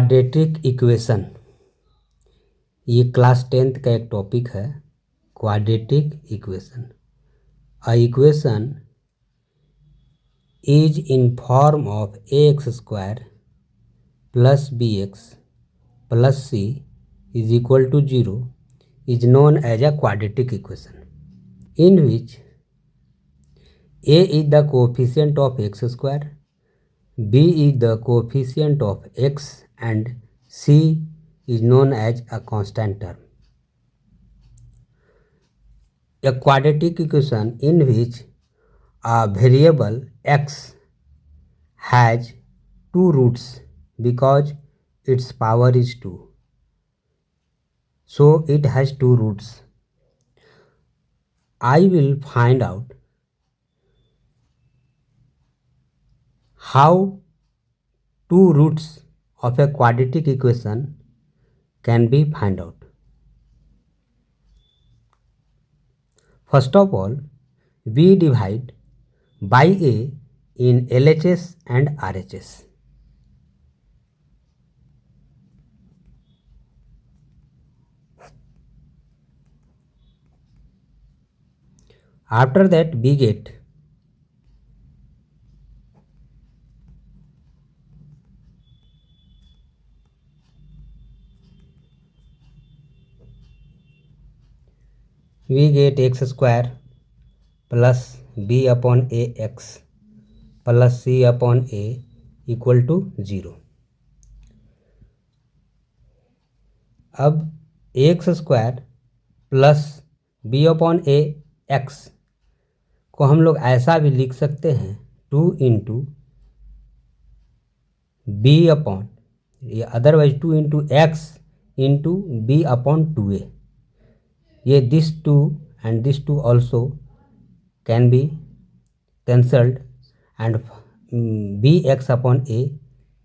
Quadratic equation, ये class 10th का एक टॉपिक है। Quadratic equation, a equation is in form of ax² plus bx plus c is equal to 0 is known as a quadratic equation, in which a is the coefficient of x², b is the coefficient of x and c is known as a constant term. A quadratic equation in which a variable x has two roots because its power is 2. So it has two roots. I will find out how two roots of a quadratic equation can be found out. First of all, we divide by a in LHS and RHS. After that, we get x² plus b upon ax plus c upon a equal to 0. अब x² plus b upon A X को हम लोग ऐसा भी लिख सकते हैं 2 into B upon, ये otherwise 2 into X into B upon 2a. ये दिस 2 and this 2 also can be cancelled and bx upon a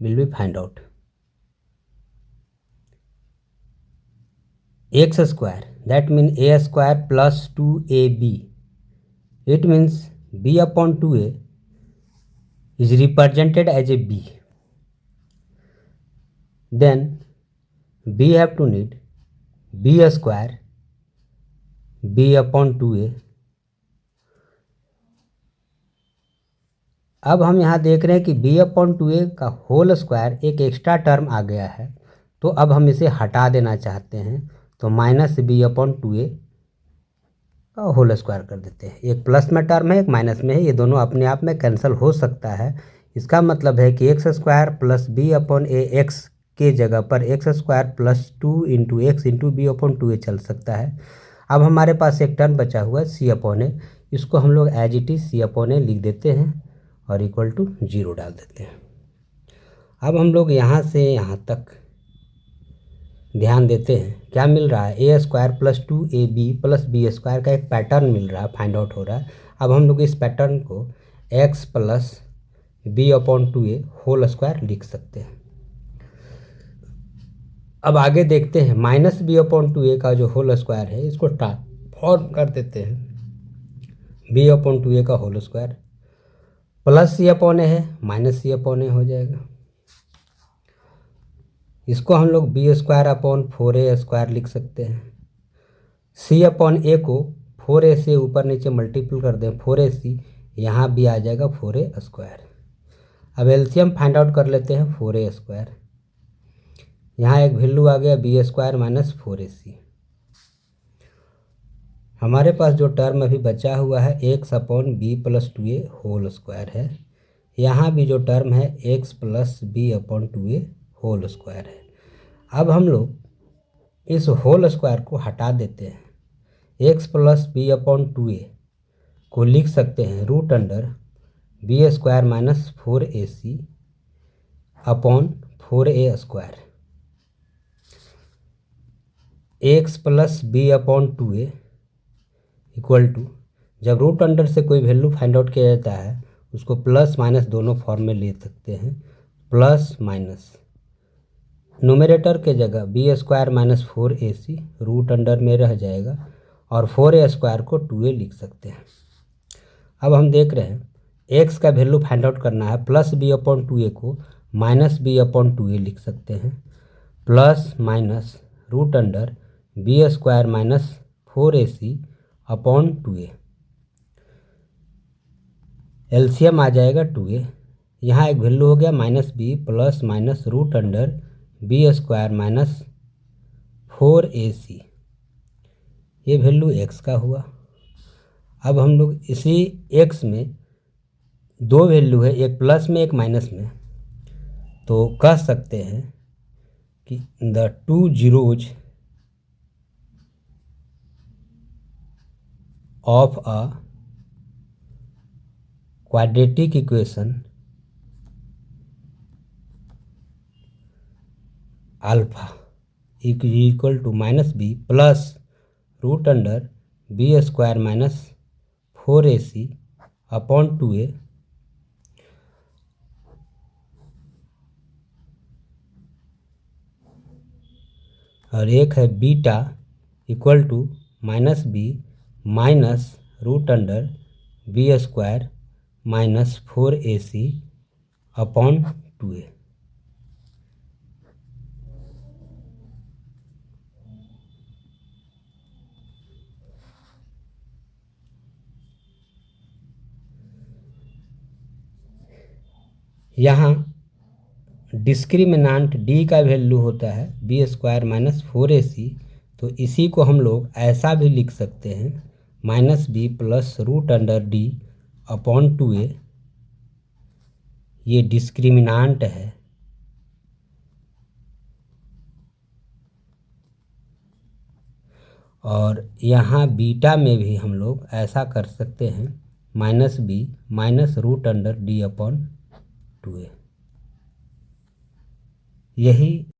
will be find out. x² that means a² plus 2ab. It means b upon 2a is represented as a b. Then we have to need b² b upon 2a. अब हम यहाँ देख रहे हैं कि b upon 2a का whole square एक extra term आ गया है, तो अब हम इसे हटा देना चाहते हैं, तो माइनस बी अपॉन 2a का होल स्क्वायर कर देते हैं। एक प्लस में टर्म है, एक माइनस में है, ये दोनों अपने आप में कैंसिल हो सकता है। इसका मतलब है कि x² plus B upon A X के जगह पर x² plus 2 into X into B upon 2a चल सकता है। अब हमारे पास एक टर्म बचा हुआ है सी अपॉन ए, इसको हम लोग as it is c upon a लिख देते हैं और इक्वल टू 0 डाल देते हैं। अब हम लोग यहाँ से यहाँ तक ध्यान देते हैं, क्या मिल रहा है, a² plus 2ab plus b² का एक पैटर्न मिल रहा है, फाइंड आउट हो रहा है। अब हम लोग इस पैटर्न को x plus b upon 2a whole square लिख सकते हैं। अब आगे देखते हैं, माइनस बी अपॉन 2a का जो होल स्क्वायर है इसको ट्रांसफॉर्म कर देते हैं, b अपॉन 2a का whole square plus c upon a है, माइनस c अपॉन ए हो जाएगा। इसको हम लोग b² अपॉन 4a² लिख सकते हैं। c अपॉन ए को 4a से ऊपर नीचे मल्टीपल कर दें, 4ac, यहाँ भी आ जाएगा 4a²। अब एलसीएम फाइंड आउट कर लेते हैं 4a²। यहाँ एक वैल्यू आ गया b² माइनस 4ac। हमारे पास जो टर्म अभी बचा हुआ है x upon b plus 2a whole square है। यहाँ भी जो टर्म है x plus b upon 2a whole square है। अब हम लोग इस होल स्क्वायर को हटा देते हैं, x plus b upon 2a को लिख सकते हैं root under b² minus 4ac upon 4a²। x plus b upon 2a equal to, जब रूट अंडर से कोई वैल्यू फाइंड आउट किया जाता है उसको प्लस माइनस दोनों फॉर्म में ले सकते हैं, प्लस माइनस न्यूमरेटर के जगह b² minus 4ac root under में रह जाएगा और 4a² को 2a लिख सकते हैं। अब हम देख रहे हैं x का वैल्यू फाइंड आउट करना है, प्लस b अपॉन 2a को minus b upon two a लिख सकते हैं, plus minus root under B square minus 4ac upon 2a। LCM आ जाएगा 2a। यहाँ एक वैल्यू हो गया minus B plus minus root under B square minus 4ac, ये वैल्यू x का हुआ। अब हम लोग इसी x में दो वैल्यू है, एक प्लस में एक माइनस में, तो कह सकते हैं कि the two zeros of a quadratic equation alpha equal to minus B plus root under B square minus 4ac upon 2a और एक है beta equal to minus B minus root under B square minus 4ac upon 2a। यहाँ डिस्क्रिमिनांट D का value होता है B square minus 4ac, तो इसी को हम लोग ऐसा भी लिख सकते हैं minus B plus root under D upon 2a, ये डिस्क्रिमिनांट है। और यहाँ बीटा में भी हम लोग ऐसा कर सकते हैं minus B minus root under D upon 2a, यही